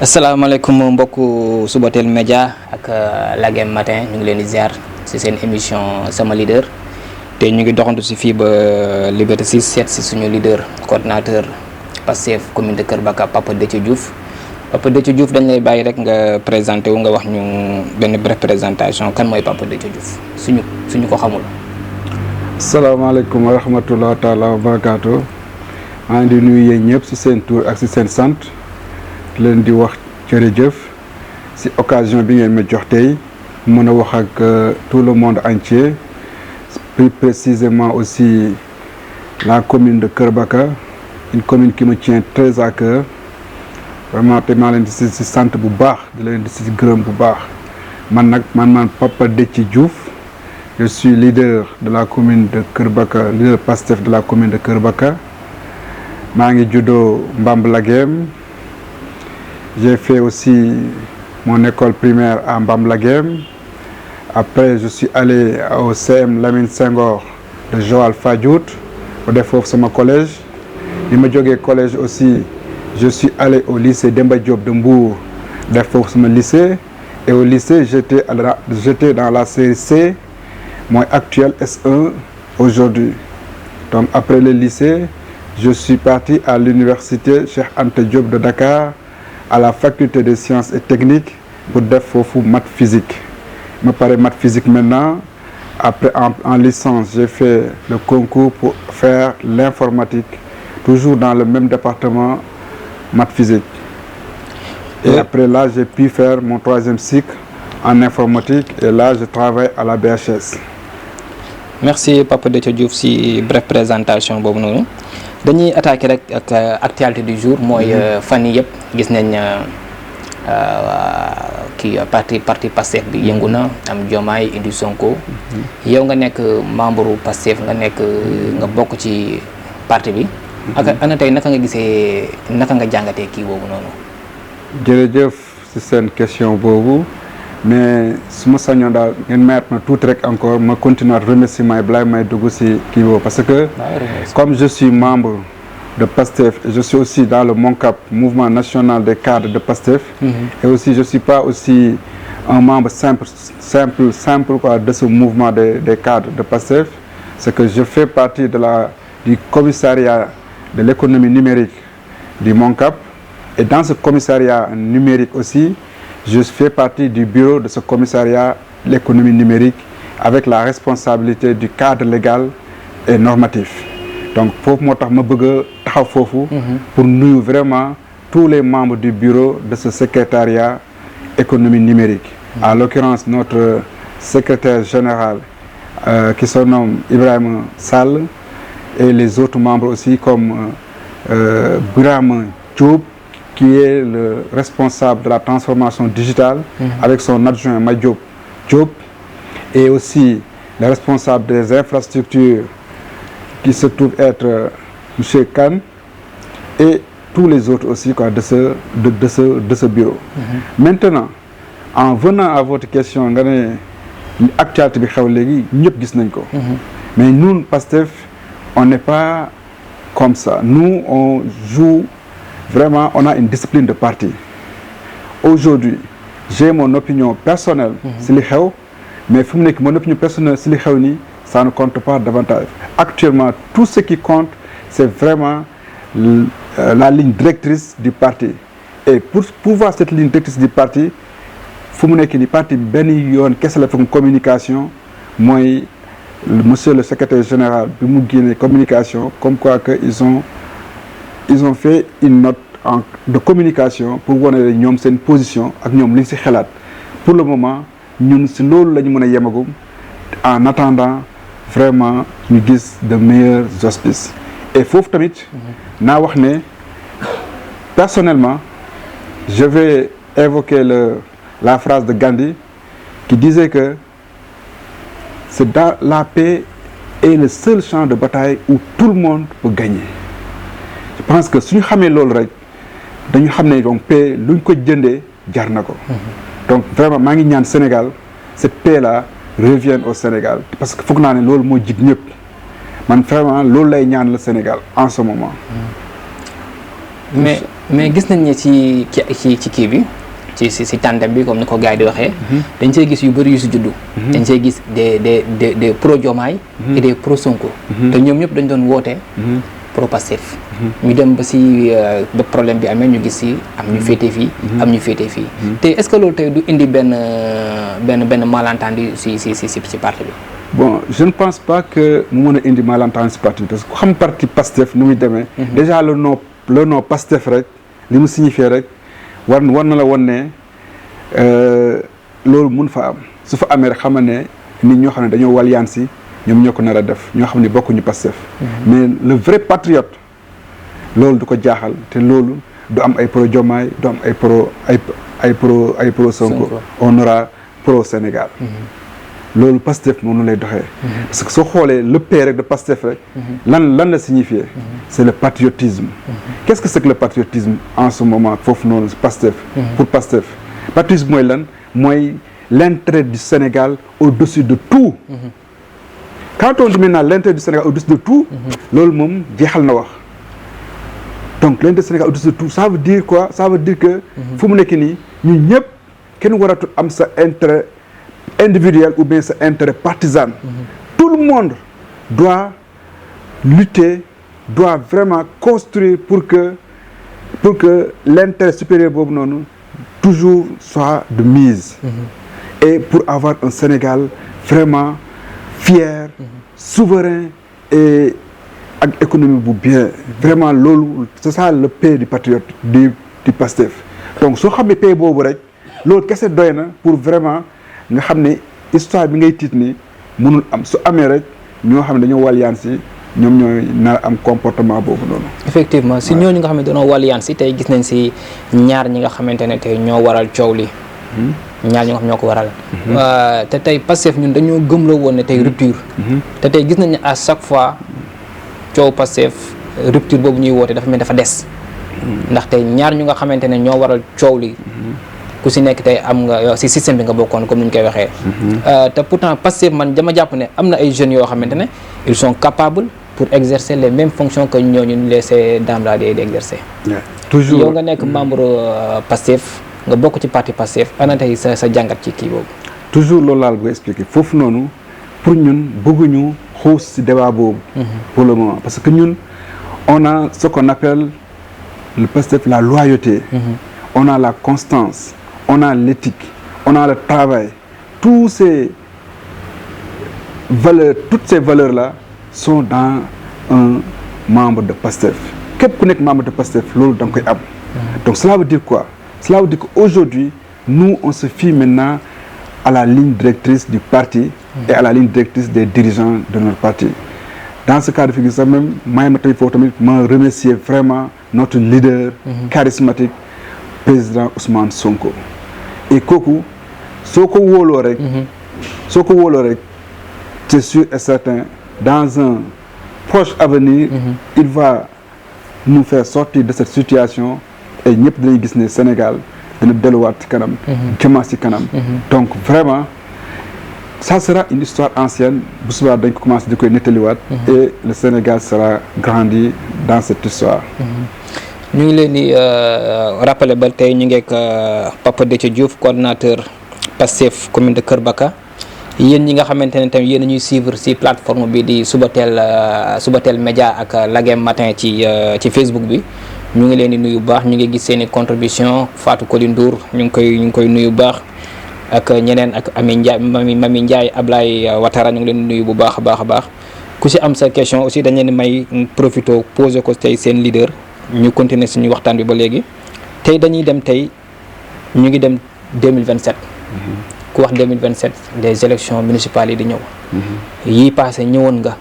asalaamaaleykum mbokku Subatel Média ak Lagem Matin ñu ngi leen di ziar ci seen émission sama leader te ñu ngi doxantu ci fii ba Liberté 6 seet ci suñu leader coordinateur Pastef commune de Kër Baka Papa Déthié Diouf dañ lay bàyyi rek nga présenté wu nga wax ñu benn bref présentation kan mooy Papa Déthié Diouf suñu ko xamul. salaamaaleykum wa rahmatulah taala wa barakaatu maa ngi di nuyu yéen ñëpp ci seen tur ak ci seen sant. leen di wax jërëjëf ci occasion bi ngeen ma jox tey mën a wax ak tout le monde entier plus précisément aussi la commune de Kër Baka une commune qui me tient très à cœur vraiment te maa leen di ci sant bu baax di leen di ci gërëm bu baax man Papa Déthié Diouf je suis leader de la commune de Kër Baka leader Pastef de la commune de Kër Baka maa ngi juddoo Mbamblagem. J'ai fait aussi mon école primaire à Mbamblagem. Après, je suis allé au CM Lamine Senghor de Joal Fadiouth, au défaut de mon collège. Il m'a jógee collège aussi, je suis allé au lycée Demba Diop de Mbour, défaut de mon lycée. Et au lycée, j'étais dans la série C, mon actuel S1 aujourd'hui. Donc après le lycée, je suis parti à l'université Cheikh Anta Diop de Dakar, à la faculté des sciences et techniques pour def foofu maths physique ma pare maths physique maintenant après en licence j'ai fait le concours pour faire l'informatique toujours dans le même département maths physique et après là j'ai pu faire mon troisième cycle en informatique et là je travaille à la BHS. Merci Papa Déthié Diouf ci bref présentation boobu noonu dañuy attaquer rek ak actualité du jour mooy fan yii yëpp gis nañ kii parti Pastef bi yëngu na am Diomaye indi Sonko yow nga nekk membre Pastef nga bokk ci parti bi ak ana tey naka nga jàngatee kii boobu noonu. jërëjëf ci seen question boobu mais su ma sañoon daal ngeen mayat ma tuuti rek encore ma continuer remerciement yi balaa may dugg ci kii boobu parce que comme je suis membre de Pastef je suis aussi dans le MONCAP mouvement national des cadres de Pastef et aussi je suis pas aussi un membre simple quoi de ce mouvement des cadres de Pastef c'est que je fais partie du commissariat de l'économie numérique du MONCAP et dans ce commissariat numérique aussi je fais partie du bureau de ce commissariat de l'économie numérique avec la responsabilité du cadre légal et normatif. Donc foofu moo tax ma bëgg a taxaw foofu pour nuyu vraiment tous les membres du bureau de ce secrétariat économie numérique. En l'occurrence notre secrétaire général qui se nomme Ibrahima Sall et les autres membres aussi comme Birame Diop qui est le responsable de la transformation digitale avec son adjoint Madiop Diop et aussi le responsable des infrastructures qui se trouve être monsieur Kane et tous les autres aussi quoi de ce bureau. Maintenant en venant à votre question nga ne actualité bi xew léegi ñëpp gis nañ ko. Mais nous Pastef on n'est pas comme ça nous on joue. Vraiment, on a une discipline de parti. Aujourd'hui, j'ai mon opinion personnelle ci li xew mais fu mu nekk mon opinion personnelle ci li xew nii ça ne compte pas davantage. Actuellement, tout ce qui compte, c'est vraiment la ligne directrice du parti. Et pour pouvoir cette ligne directrice du parti, fu mu nekk nii parti benn yoon kese la fa communication mooy monsieur le secrétaire général bi mu génne communication comme quoi que ils ont fait une note de communication pour wane ne ñoom seen position ak ñoom liñ ci xalaat pour le moment ñun ci loolu la ñu mën a yemagum en attendant vraiment ñu gis de meilleurs auspices et foofu tamit naa wax ne personnellement je vais évoquer la phrase de Gandhi qui disait que c'est dans la paix est le seul champ de bataille où tout le monde peut gagner. Je pense que suñu xamee loolu rek dañu xam ne donc paix luñ ko jëndee jar na ko. Donc vraiment maa ngi ñaan Sénégal cette paix là revienne au Sénégal parce que foog naa ne loolu moo jig ñëpp man vraiment loolu lay ñaan le Sénégal en ce moment. mais mais gis nañ ne ci kii bi ci tandem bi comme ni ko gars yi di waxee. dañ see gis yu bëri yu si juddu. dañ see gis des pro Diomaye et des pro Sonko. te ñoom ñëpp dañ doon woote. pro Pastef. ñu dem ba si ba problème bi amee ñu gis si am ñu féetee fii. am ñu féetee fii. te est-ce que loolu tey du indi benn malentendu si parti bi. bon je ne pense pas que mu mën a indi malentendu si parti bi parce que ku xam parti Pastef nu muy demee. déjà le nom Pastef rek li mu signifié rek war na la won ne loolu mun fa am su fa amee rek xam ne nit ñoo xam ne dañoo waliyaan si ñoom ñoo ko nar a def ñoo xam ne bokkuñu Pastef. mais le vrai patriote loolu du ko jaaxal te loolu du am ay pro Diomaye du am ay pro Sonko. on aura pro Sénégal. loolu Pastef moom lay doxee. parce que soo xoolee le P rek de Pastef rek. lan la signifier. c'est le patriotisme. qu'est-ce que c'est que le patriotisme en ce moment foofu noonu Pastef. pour Pastef patriotisme mooy lan mooy l'intérêt du Sénégal au-dessus de tout. quand on dit maintenant l'intérêt du Sénégal au-dessus de tout. loolu moom jeexal na wax. donc l'intérêt du Sénégal au-dessus de tout ça veut dire quoi ça veut dire que. fu mu nekk nii ñun ñëpp kenn waratul am sa intérêt individuel ou bien sa intérêt partisan. Tout le monde doit lutter, doit vraiment construire pour que l'intérêt supérieur boobu noonu toujours soit de mise. Et pour avoir un Sénégal vraiment fier, souverain et ak économie bu bien vraiment loolu c'est ça le P du patriote du Pastef. donc soo xamee P boobu rek loolu kese doy na pour vraiment nga xam ne histoire bi ngay tiit ni mënul am su amee rek ñoo xam ne dañoo waliyaan si ñoom ñooy nar am comportement boobu noonu. effectivement si ñooñu nga xam ne dañoo waliyaan si tey gis nañ si ñaar ñi nga xamante ne tey ñoo waral coow li. ñaar ñi nga xam ñoo ko waral. te tey Pastef ñun dañoo gëmloo woon ne tey rupture. te tey gis nañ ne à chaque fois coow Pastef rupture boobu ñuy woote dafa mel dafa des. ndax tey ñaar ñu nga xamante ne ñoo waral coow li. ku si nekk tey am nga si système bi nga bokkoon comme ni ñu koy waxee. te pourtant Pastef man dama jàpp ne am na ay jeunes yoo xamante ne ils sont capables pour exercer les mêmes fonctions que ñooñu ces dames-là di exercer. toujours yow nga nekk membre Pastef nga bokk ci parti Pastef ana tey sa jàngat ci kii boobu. toujours loolu laal boo expliquer foofu noonu pour ñun bëgguñu xuus si débat boobu. pour le moment parce que ñun on a ce qu'on appelle le Pastef la loyauté. On a la constance. On a l'éthique, on a le travail. Toutes ces valeurs-là sont dans un membre de Pastef. Képp ku nekk membre de Pastef loolu da nga koy am. donc cela veut dire quoi? Cela veut dire qu'aujourd'hui nous on se fie maintenant à la ligne directrice du parti et à la ligne directrice des dirigeants de notre parti. dans ce cas de figure sax même may ma tey foofu tamit ma remercier vraiment notre leader charismatique président Ousmane Sonko. et kooku soo ko wóoloo rek c'est sûr et certain dans un proche avenir il va nous faire sortir de cette situation et ñëpp dinañ gis ne Sénégal dina delluwaat ci kanam jëmaat ci kanam donc vraiment ça sera une histoire ancienne bu subaa dañ ko commencé di koy nettaliwaat et le Sénégal sera grandi dans cette histoire. ñu ngi leen di rappeler ba tey ñu ngi ak Papa Déthié Diouf coordonnateur Pastef commune de Kër Baka yéen ñi nga xamante ne tamit yéen a ñuy suivre ci plateforme bi di Subatel Média ak Lagem Matin ci Facebook bi ñu ngi leen di nuyu bu baax ñu ngi gis seen i contribution Fatou Coly Ndour ñu ngi koy nuyu bu baax ak ñeneen ak Ami Ndiaye Mami Ndiaye Ablaye Watara ñu ngi leen di nuyu bu baax a baax ku ci am sa question aussi dañ leen di may profito poser ko tey seen leader. ñu continuer suñu waxtaan bi ba léegi tey dañuy dem tey ñu ngi dem 2027 ku wax 2027 des élections municipales yi di ñëw yii passé ñëwoon nga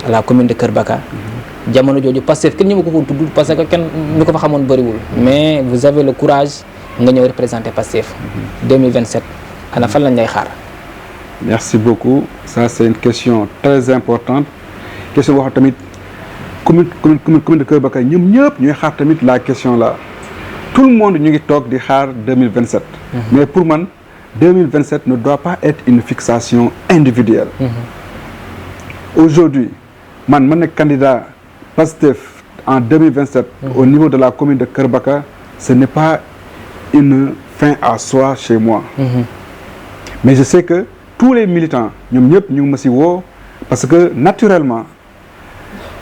à la commune de Kër Baka jamono jooju Pastef kenn ñu ma ko tudd parce que kenn ñu ko fa xamoon bëriwul mais vous avez le courage nga ñëw représenter Pastef 2027 ana fan lañ lay xaar. merci beaucoup ça c'est une question très importante question boo xam tamit commune de Kër Baka ñoom ñëpp ñuy xaar tamit la question là tout le monde ñu ngi toog di xaar 2027 mais pour man 2027 ne doit pas être une fixation individuelle aujourd'hui man nekk candidat Pastef en 2027 au niveau de la commune de Keur Bakar, ce n'est pas une fin à soi chez moi. Mais je sais que tous les militants, ñoom ñëpp ñu ngi ma si woo parce que naturellement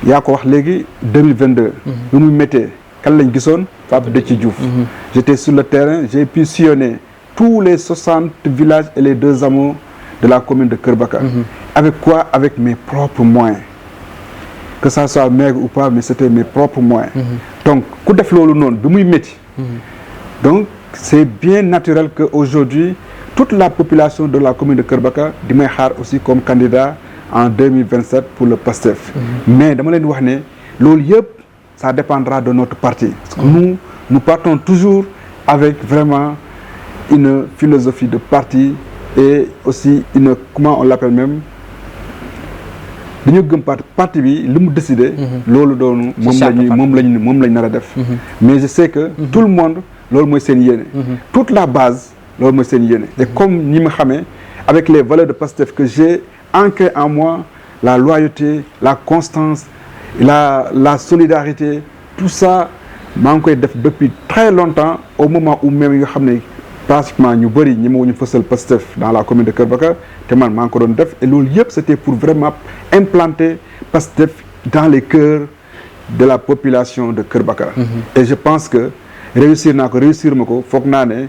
yaa ko wax léegi 2022. lu muy méttee kan lañ gisoon Pape Déthié Diouf. J'étais sur le terrain, j'ai pu sillonner tous les 60 villages et les 2 hameaux de la commune de Keur Bakar. Avec quoi? Avec mes propres moyens. Que ça soit maigre ou pas, mais c'était mes propres moyens. Donc ku def loolu noonu bi muy métti. Donc c'est bien naturel qu'aujourd'hui toute la population de la commune de Keur Bakar di may xaar aussi comme candidat en 2027 pour le PASTEF. Mais dama leen di wax ne loolu yëpp ça dépendra de notre parti. Parce que nous partons toujours avec vraiment une philosophie de parti et aussi une, comment on l'appelle même, dañoo gëm parti bi li mu décidé. loolu doonu moom lañ nar a def. Mais je sais que tout le monde loolu mooy seen yéene. Toute la base loolu mooy seen yéene. Et comme ni ma xamee avec les valeurs de PASTEF que j'ai ancré en moi, la loyauté, la constance, la solidarité, tout ça maa ngi koy def depuis très longtemps au moment où même yi nga xam ne pratiquement ñu bëri ñi ma ñu fësal PASTEF dans la commune de Keur Bakar te man maa ngi ko doon def et loolu yëpp c'était pour vraiment implanter PASTEF dans les cœurs de la population de Keur Bakar. Et je pense que réussir ma ko foog naa ne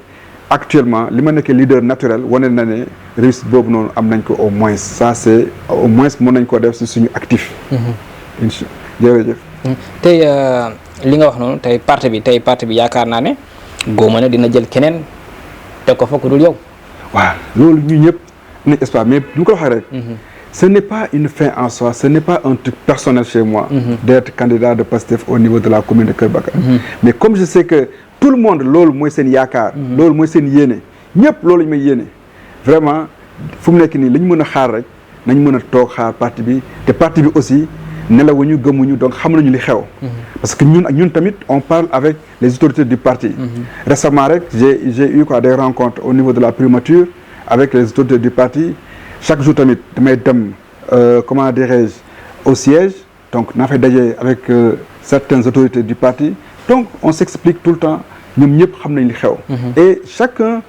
actuellement li ma nekkee leader naturel wane na ne réussite boobu noonu am nañ ko au moins ça c'est au moins mën nañ ko def si suñu actif. incha jërëjëf. tey li nga wax noonu tey parti bi yaakaar naa ne góoma ne dina jël keneen teg ko fa ku dul yow. waaw loolu ñu ñëpp nañ espoir mais ñu ko waxee rek. Ce n'est pas une fin en soi, ce n'est pas un truc personnel chez moi d'être candidat de PASTEF au niveau de la commune de Keur Bakar. Mais comme je sais que tout le monde loolu mooy seen yaakaar. loolu mooy seen yéene ñëpp loolu ñu may yéene vraiment fu mu nekk nii li ñu mën a xaar rek nañ mën a toog xaar parti bi te parti bi aussi nelawuñu gëmuñu donc xam nañu li xew. Parce que ñun tamit on parle avec les autorités du parti. Récemment rek j'ai eu des rencontres au niveau de la primature avec les autorités du parti. Chaque jour tamit damay dem comment dirais-je au siège donc naa fay daje avec certaines autorités du parti donc on s'explique tout le temps ñoom ñëpp xam nañ li xew. Et chacun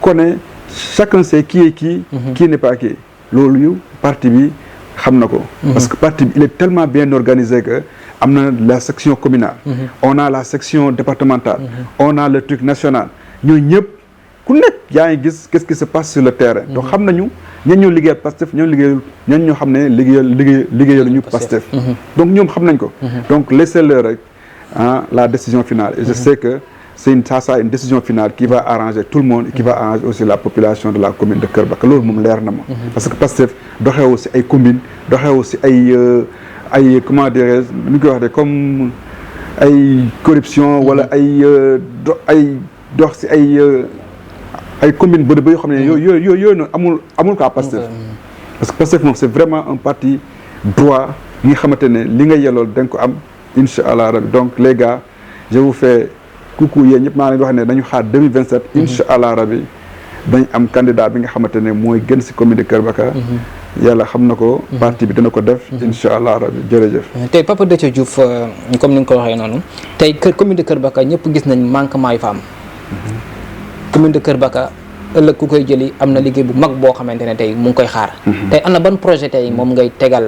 connaît, chacun sait qui est qui n'est pas qui. Loolu parti bi xam na ko. Parce que parti bi il est tellement bien organisé que am na la section communale. On a la section départementale. On a le truc national. ñooñu ñëpp ku nekk yaa ngi gis qu'est-ce qui se passe sur le terrain. Donc xam nañu ñan ñoo liggéeyal PASTEF ñoo xam ne liggéeyaluñu PASTEF. Donc ñoom xam nañ ko. Donc laissez-leur rek la décision finale. Et je sais que c'est une décision finale qui va arranger tout le monde et qui va arranger aussi la population de la commune de Keur Bakar loolu moom leer na ma. Parce que PASTEF doxewu si ay communes doxewu si ay comment dirais-je nu ñu koy waxee comme ay corruption wala ay dox si ay communes bëri ba yoo xam ne yooyu noonu amul quoi PASTEF. Parce que PASTEF moom c'est vraiment un parti droit yi nga xamante ne li nga yellool da nga ko am incha allah rabi donc les gars je vous fais coucou yéen ñëpp maa ngi wax ne dañu xaar 2027. incha allah rabi dañ am candidat bi nga xamante ne mooy gën si commune de Keur Bakar. yàlla xam na ko. parti bi dina ko def. incha allah rabi jërëjëf. tey Papa Déthié Diouf comme ni nga ko waxee noonu tey commune de Keur Bakar ñëpp gis nañ manquement yi fa am. commune de Keur Bakar ëllëg ku koy jëli am na liggéey bu mag boo xamante ne tey mu ngi koy xaar. tey am na ban projet tey moom ngay tegal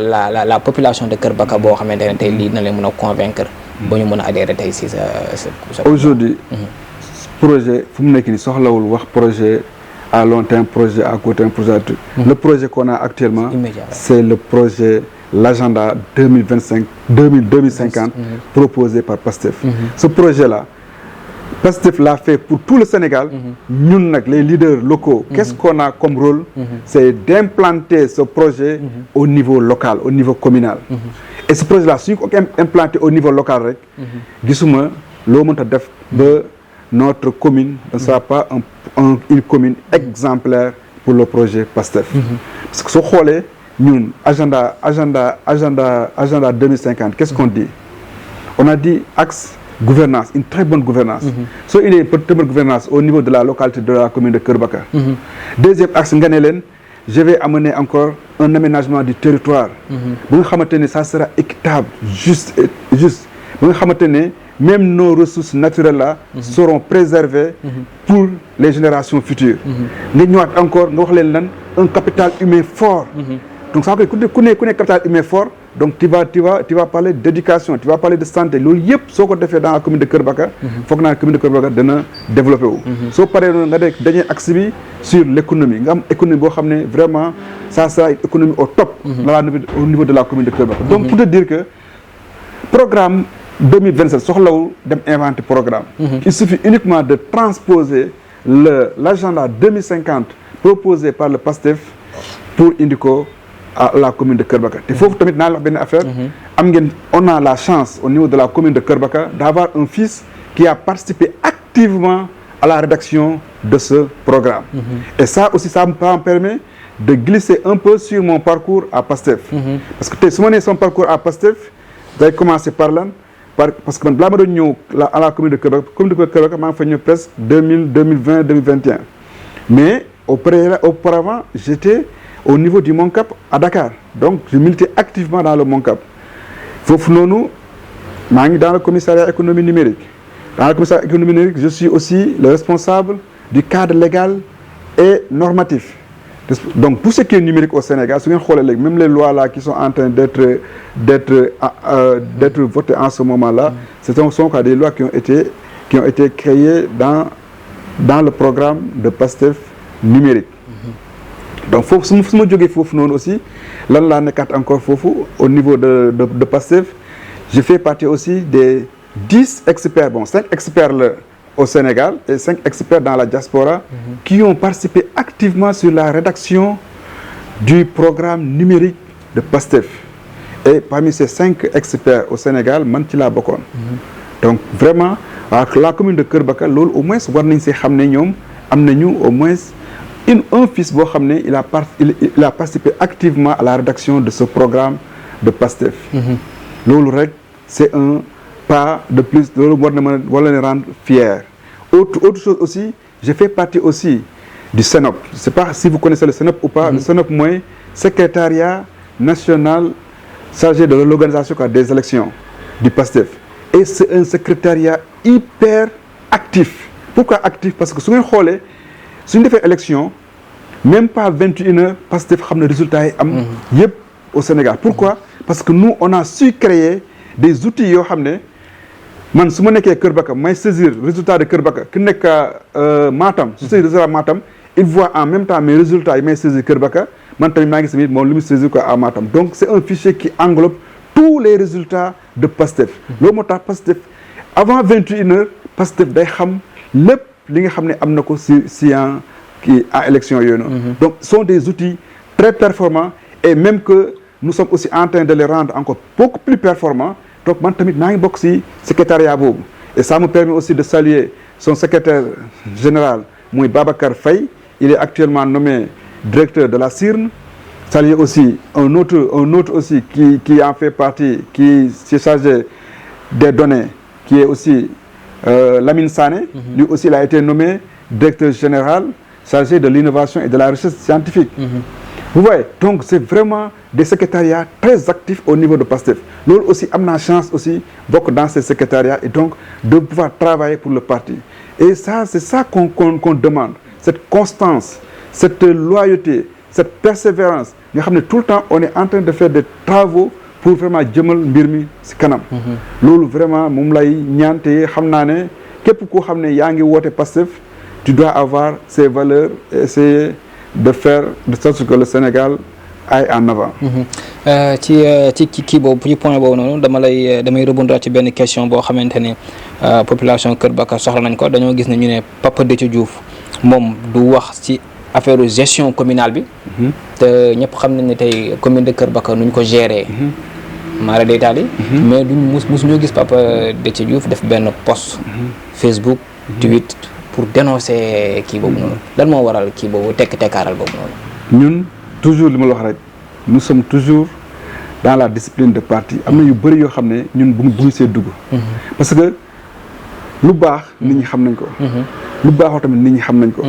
la population de Keur Bakar boo xamante ne tey lii na leen mën a convaincre. ba ñu mën a adhérer tey si sa. Aujourd'hui projet fu mu nekk nii soxlawul wax projet à long terme projet à court terme projet. Le projet qu'on a actuellement c'est le projet l'agenda 2050 proposé par PASTEF. Ce projet-là PASTEF l'a fait pour tout le Sénégal. Ñun nag les leaders locaux qu'est-ce qu'on a comme rôle? C'est d'implanter ce projet au niveau local, au niveau communal. Et ce projet-là suñu ko implanté au niveau local rek gisuma loo mënta def ba notre commune ne sera pas une commune exemplaire pour le projet PASTEF. Parce que soo xoolee ñun agenda 2050 qu'est-ce qu'on dit? On a dit axe gouvernance, une très bonne gouvernance. So il y a une très bonne gouvernance au niveau de la localité de la commune de Keur Bakar. Deuxième axe nga ne leen je vais amener encore un aménagement du territoire. bu nga xamante ne ça sera équitable juste ba nga xamante ne même nos ressources naturelles là seront préservées pour les générations futures. nga ñëwaat encore nga wax leen lan un capital humain fort. donc ça veut dire ku ne capital humain fort donc tu vas parler d'éducation, tu vas parler de santé loolu yëpp soo ko defee dans la commune de Kër Baka foog naa commune de Kër Baka dana développé wu. soo paree noonu nga def dañuy axe bi sur l'économie nga am économie boo xam ne vraiment ça sera une économie au top. au niveau de la commune de Kër Baka. donc pour te dire que programme 2027 soxlawul dem inventer programme. il suffit uniquement de transposer l'agenda 2050 proposé par le PASTEF pour indi ko à la commune de Kër Baka. te foofu tamit naa la wax benn affaire. on a la chance au niveau de la commune de Kër Baka d'avoir un fils qui a participé activement à la rédaction de ce programme. Et ça aussi ça me permet de glisser un peu sur mon parcours à PASTEF. parce que tey su ma nee son parcours à PASTEF day commencer par lan parce que man balaa ma doon ñëw à la commune de Kër Baka maa ngi fa ñëw presque 2020 2021 mais auparavant j'étais au niveau du MONCAP à Dakar donc je militais activement dans le MONCAP foofu noonu maa ngi dans le commissariat économie numérique. Dans le commissariat économie numérique je suis aussi le responsable du cadre légal et normatif. Donc tout ce qui est numérique au Sénégal su ngeen xoolee léegi même les lois là qui sont en train d'être votées en ce moment-là ce sont quoi des lois qui ont été créées dans le programme de PASTEF numérique. donc foofu su ma jógee foofu noonu aussi lan laa nekkaat encore foofu au niveau de PASTEF je fais partie aussi des 10 experts 5 experts là au Sénégal et 5 experts dans la diaspora qui ont participé activement sur la rédaction du programme numérique de PASTEF. Et parmi ces 5 experts au Sénégal man ci laa bokkoon. donc vraiment la commune de Kër Baka loolu au moins war nañ see xam ne ñoom am nañu au moins un fils boo xam ne il a participé activement à la rédaction de ce programme de PASTEF. loolu rek c'est un pas de plus loolu war na leen rendre fier. Autre chose aussi je fais partie aussi du CENOP. Je ne sais pas si vous connaissez le CENOP ou pas. Le CENOP mooy secrétariat national chargé de l'organisation des élections du PASTEF. Et c'est un secrétariat hyper actif. Pourquoi actif? Parce que su ngeen xoolee suñu defee élection même pas 21 heures PASTEF xam ne résultats yi am yëpp au Sénégal. Pourquoi? Parce que nous on a su créer des outils yoo xam ne man su ma nekkee Kër Baka may saisir résultat de Kër Baka ki nekk Matam su saisir résultat Matam il voit en même temps mes résultats yi may saisir Kër Baka man tamit maa ngi tamit moom li mu saisir ko à Matam. donc c'est un fichier qui englobe tous les résultats de PASTEF. loolu moo tax PASTEF avant 21 heures PASTEF day xam lépp li nga xam ne am na ko si kii à élection yooyu noonu. donc ce sont des outils très performants et même que nous sommes aussi en train de les rendre encore beaucoup plus performants. donc man tamit maa ngi bokk ci secrétariat boobu et ça me permet aussi de saluer son secrétaire général muy Babacar Faye. il est actuellement nommé directeur de la CIRN. saluer aussi un autre aussi qui en fait partie qui s'est chargé des données qui est aussi Lamine Sané. lui aussi il a été nommé directeur général chargé de l'innovation et de la recherche scientifique. Vous voyez, donc c'est vraiment des secrétariats très actifs au niveau de PASTEF. Loolu aussi am naa chance aussi bokk dans ces secrétariats et donc de pouvoir travailler pour le parti. Et ça c'est ça qu'on demande, cette constance, cette loyauté, cette persévérance nga xam ne tout le temps on est en train de faire des travaux pour vraiment jëmal mbir mi ci kanam. Loolu vraiment moom lay ñaan te xam naa ne képp koo xam ne yaa ngi woote PASTEF tu dois avoir ces valeurs et essayer de faire de sorte que le Sénégal aille en avant. ci kii boobu ci point boobu noonu damay rebondir ci benn question boo xamante ne population Kër Baka soxla nañ ko dañoo gis ne ñu ne Papa Déthié Diouf moom du wax ci affaire gestion communale bi. te ñëpp xam nañ ne tey commune de Kër Baka nu ñu ko gérer. maara day taali mais duñ mus ñoo gis Papa Déthié Diouf def benn post Facebook tweet pour dénoncer kii boobu noonu lan moo waral kii boobu tekkaaral boobu noonu. ñun toujours li ma la wax rek nous sommes toujours dans la discipline de parti am na yu bëri yoo xam ne ñun bu see dugg. parce que lu baax nit ñi xam nañ ko. lu baaxoo tamit nit ñi xam nañ ko.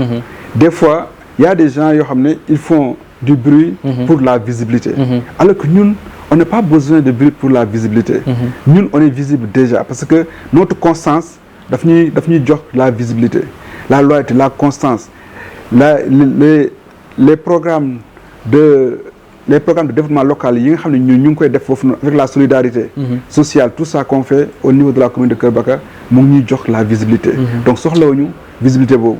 des fois y a des gens yoo xam ne ils font du bruit pour la visibilité. alors que ñun on n'a pas besoin de bruit pour la visibilité. Ñun on est visible déjà parce que notre constance daf ñuy jox la visibilité, la loyauté, la constance, les programmes de développement local yi nga xam ne ñu ngi koy def foofu avec la solidarité sociale, tout ça qu'on fait au niveau de la commune de Kër Baka mu ngi ñuy jox la visibilité. Donc soxlawuñu visibilité boobu.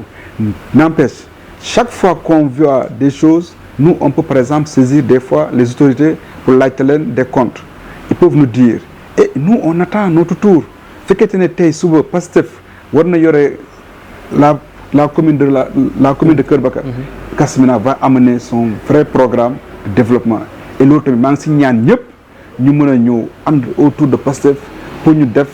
N'empêche, chaque fois qu'on voit des choses, nous on peut par exemple saisir des fois les autorités pour laajte leen des comptes. Ils peuvent nous dire et nous on attend notre tour. Fekkente ne tey suba Pastef war na yore la commune de Kër Baka. Kasmina va amener son vrai programme de développement et loolu tamit maa ngi si ñaan ñëpp ñu mën a ñëw ànd autour de Pastef pour ñu def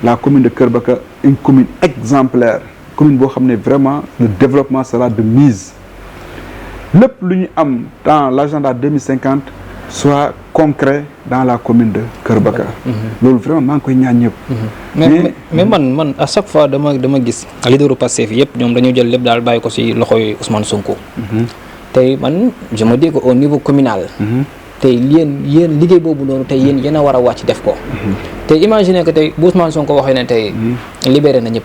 la commune de Kër Baka une commune exemplaire, commune boo xam ne vraiment le développement sera de mise. Lépp lu ñu am dans l'agenda 2050 soit concret dans la commune de Kër Baka. loolu vraiment maa ngi koy ñaan ñëpp. mais man à chaque fois dama gis leaderu Pastef yëpp ñoom dañoo jël lépp daal bàyyi ko ci loxoy Ousmane Sonko. tey man je me dis que au niveau communal. tey yéen liggéey boobu noonu tey yéen a war a wàcc def ko. tey imaginer que tey bu Ousmane Sonko waxee ne tey libéré na ñëpp.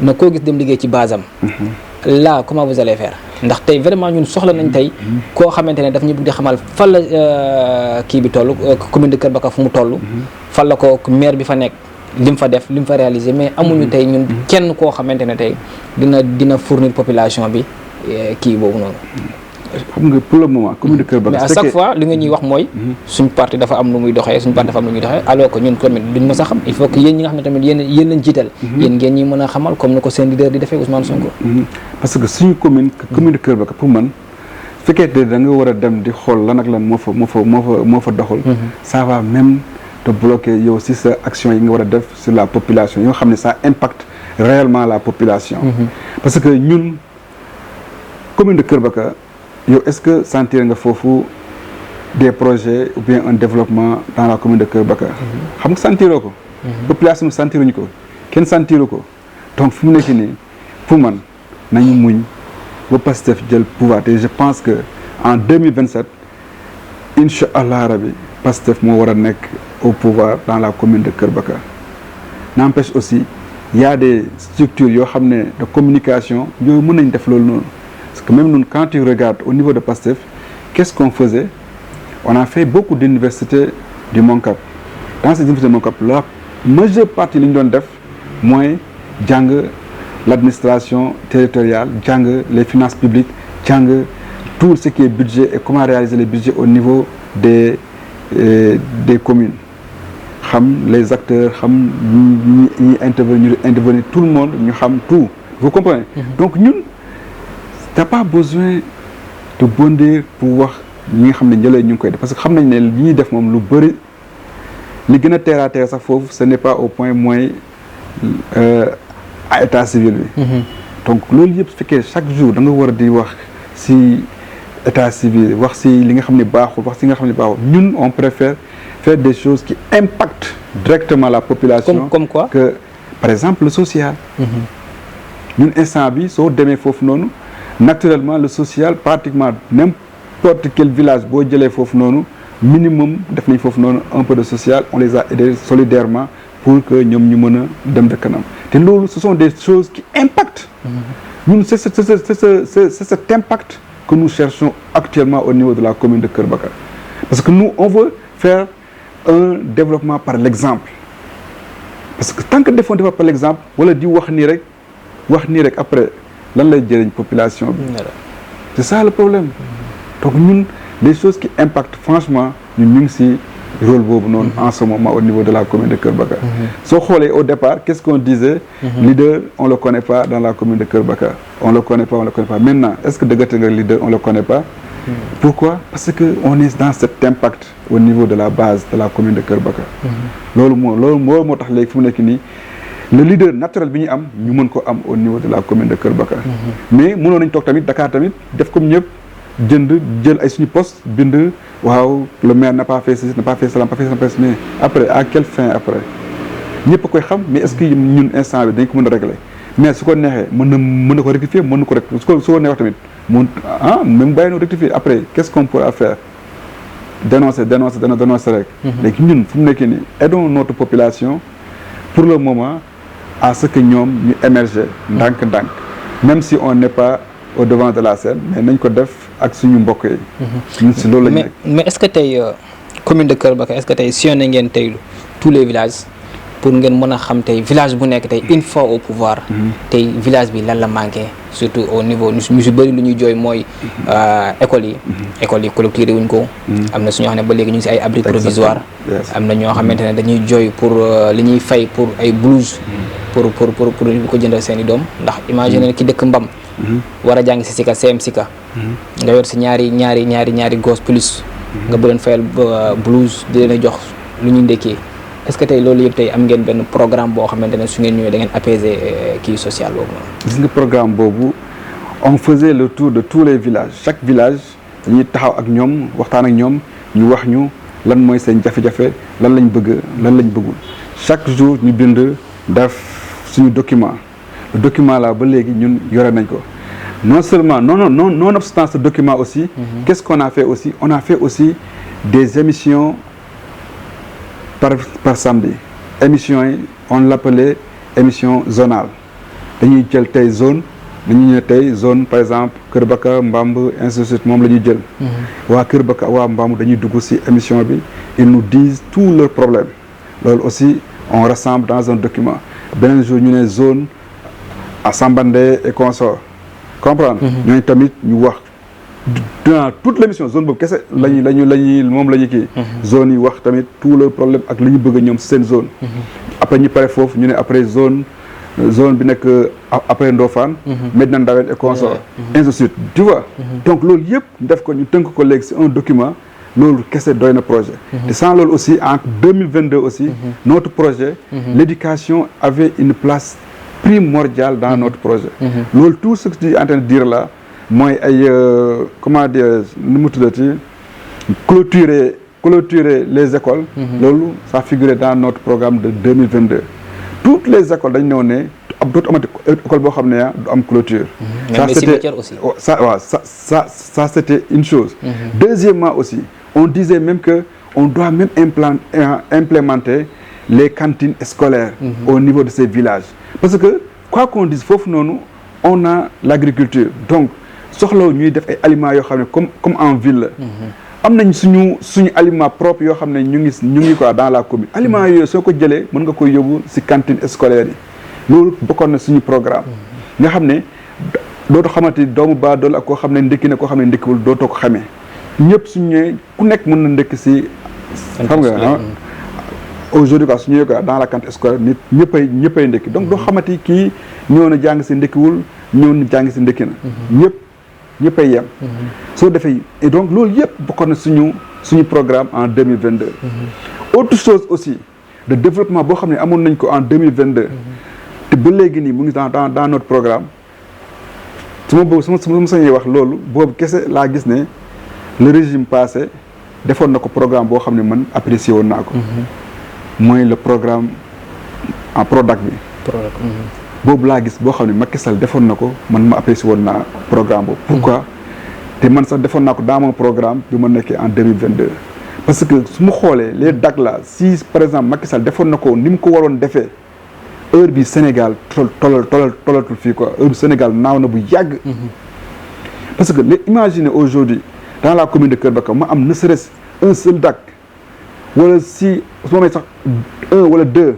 na koo gis dem liggéey ci base am. là comment vous allez faire ndax tey vraiment ñun soxla nañ tey koo xamante ne daf ñu bëgg di xamal fan la kii bi toll commune de Kër Baka fu mu toll. fan la ko maire bi fa nekk li mu fa def li mu fa réaliser mais amuñu tey ñun kenn koo xamante ne tey dina fournir population bi kii boobu noonu. xam nga pour le moment commune de Kër Baka. mais à chaque fois li nga ñuy wax mooy. suñ parti dafa am nu muy doxee suñ parti dafa am nu muy doxee alors que ñun tamit duñ mës a xam il faut que yéen ñi nga xam ne tamit yéen lañ jiital. yéen ngeen ñi mën a xamal comme ni ko seen leader di defee Ousmane Sonko. parce que suñu commune de Kër Baka pour man fekkee da nga war a dem di xool lan ak lan moo fa doxul. ça va même te bloquer yow si sa action yi nga war a def sur la population yoo xam ne ça impacte réellement la population. parce que ñun commune de Kër Baka. yow est-ce que sentir nga foofu des projets ou bien un développement dans la commune de Kër Baka. xam nga sentiroo ko. population sentiruñu ko kenn sentiru ko donc fu mu nekk nii pour man nañu muñ ba Pastef jël pouvoir te je pense que en 2027 incha allah rabi Pastef moo war a nekk au pouvoir dans la commune de Kër Baka. N'empêche aussi il y a des structures yoo xam ne de communication yooyu mën nañ def loolu noonu. Parce que même nous, quand tu regardes au niveau de Pastef, qu'est-ce qu'on faisait? On a fait beaucoup d'universités du Moncap. Dans ces universités du Moncap, la majeure partie de l'Indon Def, moi, l'administration territoriale, les finances publiques, tout ce qui est budget et comment réaliser les budgets au niveau des communes. Les acteurs, intervenir, tout le monde, nous savons tout. Vous comprenez? Donc nous, t'as pas besoin de bondir pour wax ñi nga xam ne njëlee ñu ngi koy def parce que xam nañ ne li ñuy def moom lu bëri li gën a terre à terre sax foofu ce n'est pas au point mooy à état civil bi. donc loolu yëpp su fekkee chaque jour da nga war a di wax si état civil wax si li nga xam ne baaxul wax si nga xam ne baaxul ñun on préfère faire des choses qui impactent directement la population. comme quoi que par exemple le social. ñun instant bi soo demee foofu noonu. Naturellement le social pratiquement n'importe quel village boo jëlee foofu noonu minimum def nañ foofu noonu un peu de social on les a aidés solidairement pour que ñoom ñu mën a dem de kanam te loolu ce sont des choses qui impactent. ñun c'est cet impact que nous cherchons actuellement au niveau de la commune de Kër Baka parce que nous on veut faire un développement par l'exemple parce que tant que defoon développement par l'exemple wala di wax nii rek après. lan lay jëriñ population bi. c'est ça le problème. donc ñun les choses qui impactent franchement ñun ñu ngi ci rôle boobu noonu en ce moment au niveau de la commune de Kër Baka. soo xoolee au départ qu'est-ce qu'on disait. leader on le connaît pas dans la commune de Kër Baka. on le connaît pas maintenant est-ce que dëggate nga leader on le connaît pas. pourquoi parce que on est dans cet impact au niveau de la base de la commune de Kër Baka. loolu moo tax léegi fu mu nekk nii. le leader naturel bi ñu am ñu mën ko am au niveau de la commune de Kër Baka. mais mënoon nañ toog tamit Dakar tamit def comme ñëpp jël ay suñu poste bind waaw le maire n'a pas fait ceci n'a pas fait cela n'a pas fait cela mais après à quelle fin après ñëpp a koy xam mais est-ce que ñun instant bi dañ ko mën a régler mais su ko neexee mën na ko rectifier mën na ko rek su ko neexee tamit même bàyyi na rectifier après qu'est-ce qu'on pourra faire dénoncer rek. léegi ñun fu mu nekk nii aidons notre population pour le moment à ce que ñoom ñu émerger ndànk-ndànk même si on n'est pas au devant de la scène mais nañ ko def ak suñu mbokk yi. ñun si loolu lañ nekk. mais est-ce que tey commune de Kër Baka est-ce que tey sillonné ngeen tey tous les villages pour ngeen mën a xam tey village bu nekk tey une fois au pouvoir. tey village bi lan la manqué surtout au niveau ñu si bëri lu ñuy jooy mooy écoles yi. écoles yi clôturé wuñ ko. am na suñoo xam ne ba léegi ñu ngi si ay abris provisoires. am na ñoo xamante ne dañuy jooy pour li ñuy fay pour ay blouse. pour ko jëndal seen i doom ndax imaginer ki dëkk Mbam. war a jàng si Sika CM Sika. nga yor si ñaari gos plus. nga bëgg leen fayal blouse di leen jox lu ñuy ndekkee est-ce que tey loolu yëpp tey am ngeen benn programme boo xamante ne su ngeen ñëwee da ngeen apaiser kii social boobu noonu. gis nga programme boobu on faisait le tour de tous les villages chaque village dañuy taxaw ak ñoom waxtaan ak ñoom ñu wax ñu lan mooy seen jafe-jafe lan lañ bëgg lan lañ bëggul chaque jour ñu bind def suñu document le document là ba léegi ñun yore nañ ko non seulement nonobstant ce document aussi. Qu'est-ce qu'on a fait aussi? On a fait aussi des émissions par samedi. Émissions yi on l'appelait émission zonale dañuy jël tey zone dañuy ñëw tey zone par exemple Kër Baka Mbamb ainsi de suite moom la ñuy jël. waa Kër Baka waa Mbamb dañuy dugg ci émission bi ils nous disent tous leurs problèmes loolu aussi on rassemble dans un document beneen jour ñu ne zone à Sambandé et consorts. comprendre ñooñu tamit ñu wax dans toute l'émission zone boobu kese moom la ñu kii zone yi wax tamit tout le problème ak li ñu bëgg ñoom seen zone après ñu pare foofu ñu ne après zone bi nekk après Ndofane Medina Ndawen et consort ainsi de suite tu vois donc loolu yëpp def ko ñu tënk ko léegi c'est un document loolu kese doy na projet te sans loolu aussi en 2022 aussi notre projet l'éducation avait une place primordial dans notre projet loolu tout ce que tu es en train de dire là mooy ay comment dire nu mu tuddati clôturer les écoles loolu ça figurait dans notre programme de 2022 toutes les écoles dañ ñëw ne dootu amati école boo xam ne du am clôture ça c'était ça waaw ça c'était une chose deuxièmement aussi on disait même que on doit même implémenter les cantines scolaires au niveau de ces villages parce que quoi qu'on dise foofu noonu on a l'agriculture donc soxlaw ñuy def ay aliments yoo xam ne comme en ville la am nañ suñu aliments propres yoo xam ne ñu ngi quoi dans la commune aliments yooyu soo ko jëlee mën nga koy yóbbu ci cantine scolaire yi loolu bokkoon na suñu programme nga xam ne dootu xamante doomu baa dool ak koo xam ne ndekki na koo xam ne ndekkiwul dootoo ko xamee ñëpp suñu ñëwee ku nekk mën na ndekki ci xam nga aujourd'hui quoi su ñëwee quoi dans la cantine scolaire nit ñëppay ndekki donc doo xamati kii ñëw na jàng ci ndekkiwul ñëw na jàng ci ndekki na ñëppay yem soo defee et donc loolu yëpp bokkoon na suñu programme en 2022 autre chose aussi de développement boo xam ne amoon nañ ko en 2022 te ba léegi nii mu ngi dans notre programme su ma sañee wax loolu boobu kese laa gis ne le régime passé defoon na ko programme boo xam ne man apprécié woon naa ko mooy le programme en Prodac bi boobu laa gis boo xam ne Macky Sall defoon na ko man ma apprécié woon naa programme boobu pourquoi te man sax defoon naa ko dans mon programme bi ma nekkee en 2022 parce que su ma xoolee les DAC là si par exemple Macky Sall defoon na ko ni mu ko waroon defee heure bi Sénégal tollatul fii quoi heure bi Sénégal naaw na bu yàgg parce que imaginez aujourd'hui dans la commune de Kër Baka ma am ne serait-ce un seul DAC wala si su ma may sax 1 wala 2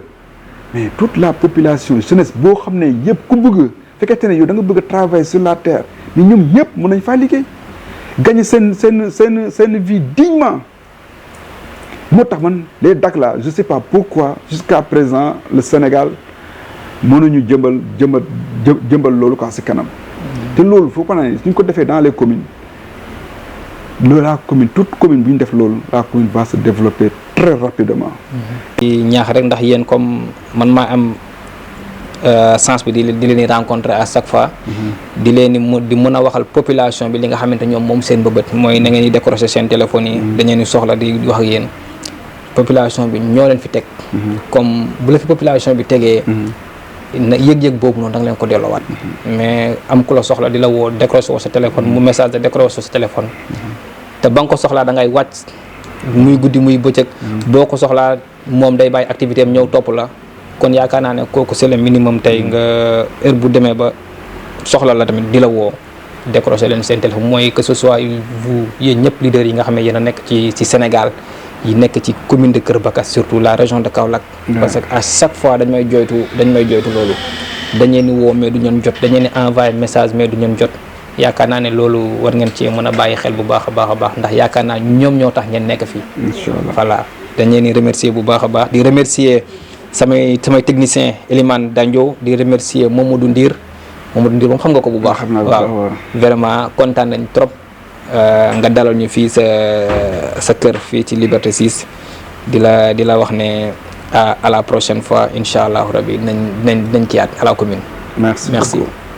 mais toute la population jeunesse boo xam ne yëpp ku bëgg fekkente ne yow da nga bëgg a travailler sur la terre mais ñoom ñëpp mën nañ faa liggéey gagner seen vie dignement moo tax man les DAC là je sais pas pourquoi jusqu'à présent le Sénégal mënuñu jëmbal loolu quoi ci kanam te loolu foo ko naa suñ ko defee dans les communes la commune toute commune bu ñu def loolu la commune va se développer très rapidement. di ñaax rek ndax yéen comme man maa am sens bi di leen rencontrer à chaque fois. di leen di mën a waxal population bi li nga xamante ñoom moom seen bëbët mooy na ngeen di décrocher seen téléphone yi. dañu leen di soxla di wax ak yéen. population bi ñoo leen fi teg. comme bu la fi population bi tegee. na yëg-yëg boobu noonu da nga leen ko delloowaat. mais am ku la soxla di la woo décrocher ko sa téléphone mu message de décrocher sa téléphone. te ba nga ko soxlaa da ngay wàcc muy guddi muy bëccëg boo ko soxlaa moom day bàyyi activité am ñëw topp la kon yaakaar naa ne kooku c'est le minimum tey nga heure bu demee ba soxla la tamit di la woo décrocher leen seen téléphone mooy que ce soit vous yéen ñëpp leaders yi nga xam ne yéen a nekk ci Sénégal yi nekk ci commune de Kër Bakas surtout la région de Kaolack parce que à chaque fois dañ may joytu loolu dañ leen di woo mais du ñeen jot dañ leen di envoyer message mais du ñeen jot yaakaar naa ne loolu war ngeen ci mën a bàyyi xel bu baax a baax ndax yaakaar naa ñoom ñoo tax ngeen nekk fii inchallah voilà dañ leen di remercier bu baax a baax di remercier samay technicien Elimane Dandio di remercier Mamadou Ndir moom xam nga ko bu baax waaw vraiment kontaan nañ trop nga dalal ñu fii sa kër fii ci Liberté 6 di la wax ne à la prochaine fois incha allahu rabi nañ ci at à la commune merci beaucoup.